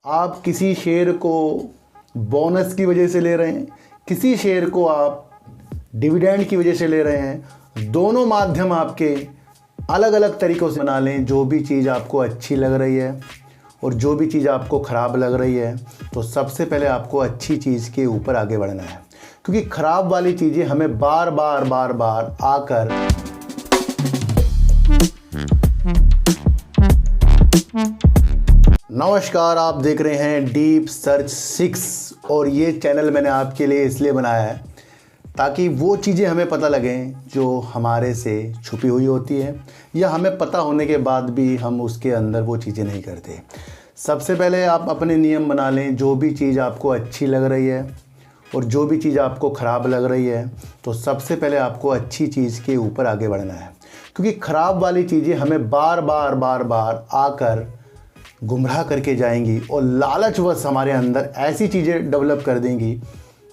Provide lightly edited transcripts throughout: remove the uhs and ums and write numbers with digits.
आप किसी शेयर को बोनस की वजह से ले रहे हैं, किसी शेयर को आप डिविडेंड की वजह से ले रहे हैं। दोनों माध्यम आपके अलग अलग तरीक़ों से बना लें। जो भी चीज़ आपको अच्छी लग रही है और जो भी चीज़ आपको ख़राब लग रही है, तो सबसे पहले आपको अच्छी चीज़ के ऊपर आगे बढ़ना है, क्योंकि ख़राब वाली चीज़ें हमें बार बार आकर नमस्कार, आप देख रहे हैं डीप सर्च 6 और ये चैनल मैंने आपके लिए इसलिए बनाया है ताकि वो चीज़ें हमें पता लगें जो हमारे से छुपी हुई होती है या हमें पता होने के बाद भी हम उसके अंदर वो चीज़ें नहीं करते। सबसे पहले आप अपने नियम बना लें। जो भी चीज़ आपको अच्छी लग रही है और जो भी चीज़ आपको ख़राब लग रही है, तो सबसे पहले आपको अच्छी चीज़ के ऊपर आगे बढ़ना है, क्योंकि ख़राब वाली चीज़ें हमें बार बार आकर गुमराह करके जाएंगी और लालचवश हमारे अंदर ऐसी चीज़ें डेवलप कर देंगी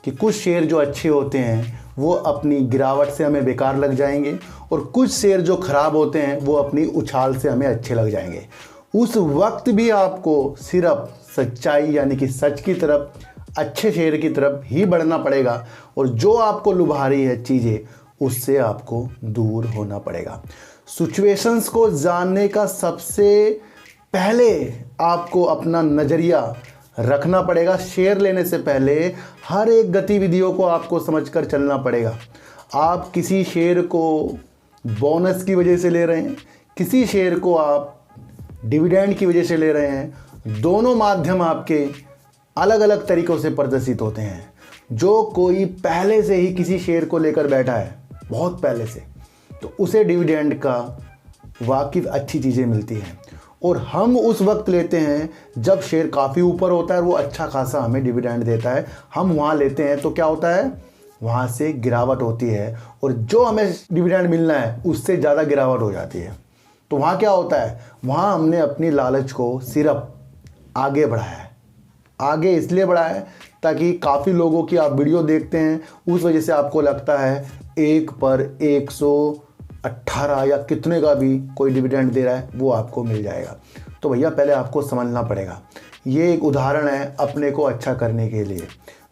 कि कुछ शेयर जो अच्छे होते हैं वो अपनी गिरावट से हमें बेकार लग जाएंगे और कुछ शेयर जो ख़राब होते हैं वो अपनी उछाल से हमें अच्छे लग जाएंगे। उस वक्त भी आपको सिर्फ सच्चाई यानी कि सच की तरफ, अच्छे शेयर की तरफ ही बढ़ना पड़ेगा और जो आपको लुभा रही है चीज़ें उससे आपको दूर होना पड़ेगा। सिचुएशंस को जानने का सबसे पहले आपको अपना नज़रिया रखना पड़ेगा। शेयर लेने से पहले हर एक गतिविधियों को आपको समझकर चलना पड़ेगा। आप किसी शेयर को बोनस की वजह से ले रहे हैं, किसी शेयर को आप डिविडेंड की वजह से ले रहे हैं। दोनों माध्यम आपके अलग अलग तरीक़ों से प्रदर्शित होते हैं। जो कोई पहले से ही किसी शेयर को लेकर बैठा है, बहुत पहले से, तो उसे डिविडेंड का वाकिफ़ अच्छी चीज़ें मिलती हैं और हम उस वक्त लेते हैं जब शेयर काफ़ी ऊपर होता है, वो अच्छा खासा हमें डिविडेंड देता है। हम वहाँ लेते हैं तो क्या होता है, वहाँ से गिरावट होती है और जो हमें डिविडेंड मिलना है उससे ज़्यादा गिरावट हो जाती है। तो वहाँ क्या होता है, वहाँ हमने अपनी लालच को सिर्फ आगे बढ़ाया है। आगे इसलिए बढ़ाया है ताकि काफ़ी लोगों की आप वीडियो देखते हैं, उस वजह से आपको लगता है एक पर 118 या कितने का भी कोई डिविडेंड दे रहा है, वो आपको मिल जाएगा। तो भैया पहले आपको समझना पड़ेगा। ये एक उदाहरण है अपने को अच्छा करने के लिए।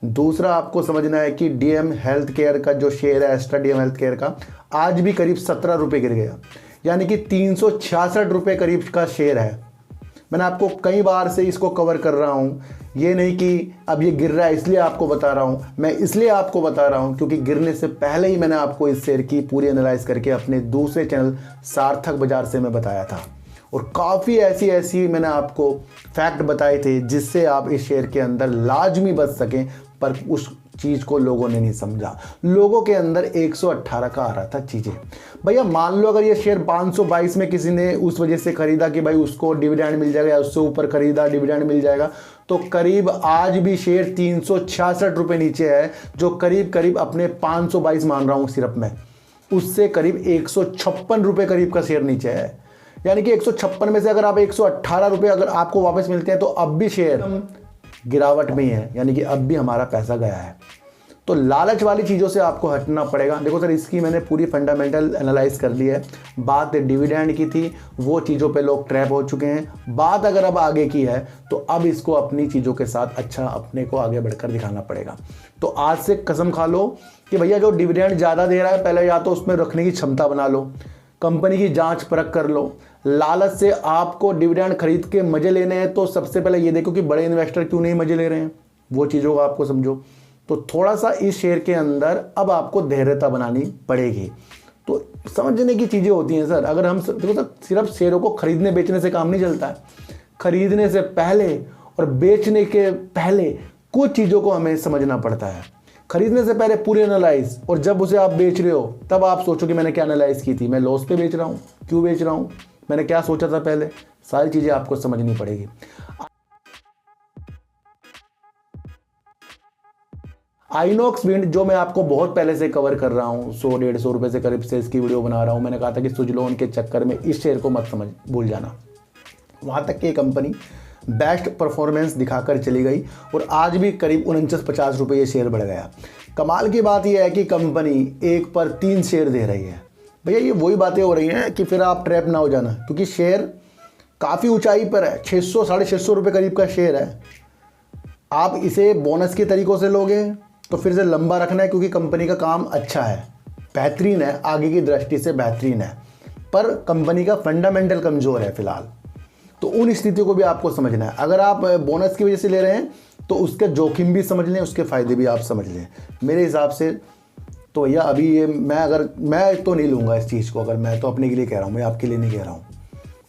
दूसरा आपको समझना है कि डीएम हेल्थ केयर का जो शेयर है, एस्ट्रा डीएम हेल्थ केयर का, आज भी करीब 17 रुपये गिर गया, यानी कि 366 रुपये करीब का शेयर है। मैंने आपको कई बार से इसको कवर कर रहा हूँ। ये नहीं कि अब ये गिर रहा है इसलिए आपको बता रहा हूँ, मैं इसलिए आपको बता रहा हूँ क्योंकि गिरने से पहले ही मैंने आपको इस शेयर की पूरी एनालाइज करके अपने दूसरे चैनल सार्थक बाजार से मैं बताया था और काफ़ी ऐसी मैंने आपको फैक्ट बताए थे जिससे आप इस शेयर के अंदर लाजमी बच सकें, पर उस चीज़ को लोगों ने नहीं समझा। लोगों के अंदर 118 का आ रहा था चीज़ें। भैया मान लो अगर ये शेयर 522 में किसी ने उस वजह से ख़रीदा कि भाई उसको डिविडेंड मिल जाएगा या उससे ऊपर ख़रीदा डिविडेंड मिल जाएगा, तो करीब आज भी शेयर 366 रुपये नीचे है, जो करीब अपने 522 मान रहा हूँ सिर्फ मैं, उससे करीब 156 रुपये करीब का शेयर नीचे है। यानी कि 156 में से अगर आप 118 रुपये अगर आपको वापस मिलते हैं तो अब भी शेयर गिरावट में ही है, यानी कि अब भी हमारा पैसा गया है। तो लालच वाली चीज़ों से आपको हटना पड़ेगा। देखो सर, इसकी मैंने पूरी फंडामेंटल एनालाइज कर ली है। बात डिविडेंड की थी, वो चीज़ों पे लोग ट्रैप हो चुके हैं। बात अगर अब आगे की है तो अब इसको अपनी चीज़ों के साथ अच्छा अपने को आगे बढ़कर दिखाना पड़ेगा। तो आज से कसम खा लो कि भैया जो डिविडेंड ज़्यादा दे रहा है, पहले या तो उसमें रखने की क्षमता बना लो, कंपनी की जांच परख कर लो। लालच से आपको डिविडेंड खरीद के मजे लेने हैं तो सबसे पहले ये देखो कि बड़े इन्वेस्टर क्यों नहीं मजे ले रहे हैं, वो चीज़ों को आपको समझो। तो थोड़ा सा इस शेयर के अंदर अब आपको धैर्यता बनानी पड़ेगी। तो समझने की चीज़ें होती हैं सर। अगर हम देखो सर, सिर्फ शेयरों को खरीदने बेचने से काम नहीं चलता है। खरीदने से पहले और बेचने के पहले कुछ चीज़ों को हमें समझना पड़ता है। खरीदने से पहले पूरी एनालाइज, और जब उसे आप बेच रहे हो तब आप सोचो कि मैंने क्या एनालाइज की थी, मैं लॉस पे बेच रहा हूँ, क्यों बेच रहा हूँ, मैंने क्या सोचा था पहले, सारी चीज़ें आपको समझनी पड़ेगी। आइनॉक्स विंड जो मैं आपको बहुत पहले से कवर कर रहा हूँ, 100-150 रुपये से करीब से इसकी वीडियो बना रहा हूँ। मैंने कहा था कि सुजलोन के चक्कर में इस शेयर को मत भूल जाना। वहाँ तक कि कंपनी बेस्ट परफॉर्मेंस दिखाकर चली गई और आज भी करीब 49-50 रुपये ये शेयर बढ़ गया। कमाल की बात यह है कि कंपनी 1 पर 3 शेयर दे रही है। भैया ये वही बातें हो रही हैं कि फिर आप ट्रैप ना हो जाना, क्योंकि शेयर काफ़ी ऊंचाई पर है, 600 650 रुपये करीब का शेयर है। आप इसे बोनस के तरीक़ों से लोगे तो फिर से लंबा रखना है, क्योंकि कंपनी का काम अच्छा है, बेहतरीन है, आगे की दृष्टि से बेहतरीन है, पर कंपनी का फंडामेंटल कमज़ोर है फ़िलहाल। तो उन स्थितियों को भी आपको समझना है। अगर आप बोनस की वजह से ले रहे हैं तो उसके जोखिम भी समझ लें, उसके फ़ायदे भी आप समझ लें। मेरे हिसाब से तो भैया अभी ये मैं तो नहीं लूँगा इस चीज़ को, अगर मैं तो अपने के लिए कह रहा हूँ, मैं आपके लिए नहीं कह रहा हूँ।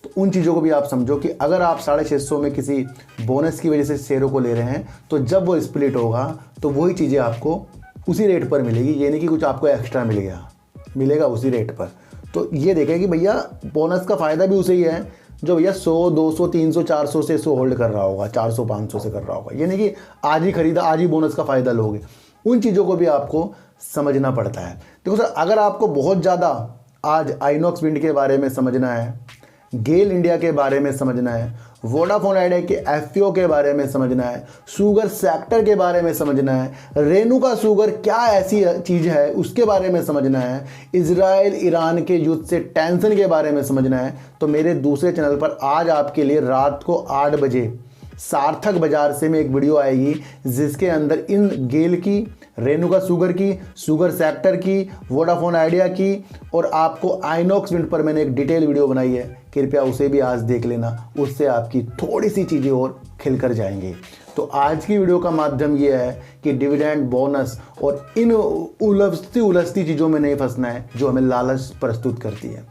तो उन चीज़ों को भी आप समझो कि अगर आप 650 में किसी बोनस की वजह से शेयरों को ले रहे हैं तो जब वो स्प्लिट होगा तो वही चीज़ें आपको उसी रेट पर मिलेगी, ये नहीं कि कुछ आपको एक्स्ट्रा मिलेगा उसी रेट पर। तो ये देखें कि भैया बोनस का फ़ायदा भी उसे ही है जो भैया 100 200 300 400 से इसको होल्ड कर रहा होगा, 400 500 से कर रहा होगा। ये नहीं कि आज ही खरीदा आज ही बोनस का फ़ायदा लोगे। उन चीज़ों को भी आपको समझना पड़ता है। देखो सर, अगर आपको बहुत ज़्यादा आज आइनॉक्स विंड के बारे में समझना है, गेल इंडिया के बारे में समझना है, वोडाफोन आइडिया के एफपीओ के बारे में समझना है, शुगर सेक्टर के बारे में समझना है, रेणुका शुगर क्या ऐसी चीज़ है उसके बारे में समझना है, इजराइल ईरान के युद्ध से टेंशन के बारे में समझना है, तो मेरे दूसरे चैनल पर आज आपके लिए रात को 8 बजे सार्थक बाजार से में एक वीडियो आएगी जिसके अंदर इन गेल की, रेणुका शुगर की, शुगर सेक्टर की, वोडाफोन आइडिया की और आपको आइनॉक्स विंड पर मैंने एक डिटेल वीडियो बनाई है, कृपया उसे भी आज देख लेना। उससे आपकी थोड़ी सी चीज़ें और खिल कर जाएंगी। तो आज की वीडियो का माध्यम ये है कि डिविडेंड, बोनस और इन उलझती चीज़ों में नहीं फंसना है जो हमें लालच प्रस्तुत करती है।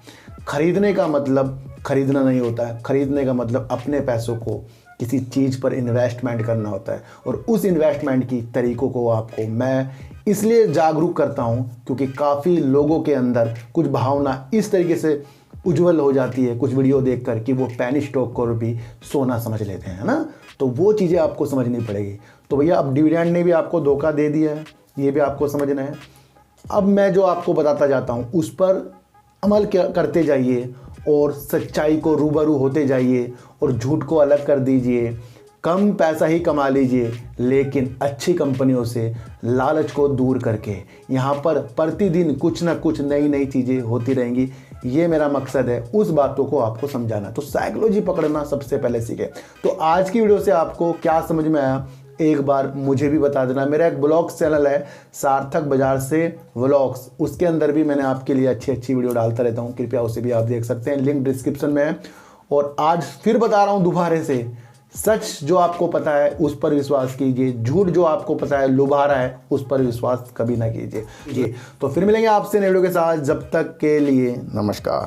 खरीदने का मतलब खरीदना नहीं होता है, खरीदने का मतलब अपने पैसों को किसी चीज़ पर इन्वेस्टमेंट करना होता है। और उस इन्वेस्टमेंट की तरीक़ों को आपको मैं इसलिए जागरूक करता हूं क्योंकि काफ़ी लोगों के अंदर कुछ भावना इस तरीके से उज्जवल हो जाती है कुछ वीडियो देखकर कि वो पेनी स्टॉक को भी सोना समझ लेते हैं, है ना। तो वो चीज़ें आपको समझनी पड़ेगी। तो भैया अब डिविडेंड ने भी आपको धोखा दे दिया है, ये भी आपको समझना है। अब मैं जो आपको बताता जाता हूँ उस पर अमल करते जाइए और सच्चाई को रूबरू होते जाइए और झूठ को अलग कर दीजिए। कम पैसा ही कमा लीजिए लेकिन अच्छी कंपनियों से लालच को दूर करके। यहाँ पर प्रतिदिन कुछ ना कुछ नई नई चीज़ें होती रहेंगी, ये मेरा मकसद है, उस बातों को आपको समझाना। तो साइकोलॉजी पकड़ना सबसे पहले सीखे। तो आज की वीडियो से आपको क्या समझ में आया एक बार मुझे भी बता देना। मेरा एक ब्लॉग्स चैनल है सार्थक बाजार से व्लॉग्स, उसके अंदर भी मैंने आपके लिए अच्छी वीडियो डालता रहता हूँ, कृपया उसे भी आप देख सकते हैं, लिंक डिस्क्रिप्शन में है। और आज फिर बता रहा हूँ दोबारा से, सच जो आपको पता है उस पर विश्वास कीजिए, झूठ जो आपको पता है लुभा रहा है उस पर विश्वास कभी ना कीजिए। तो फिर मिलेंगे आपसे नई वीडियो के साथ, जब तक के लिए नमस्कार।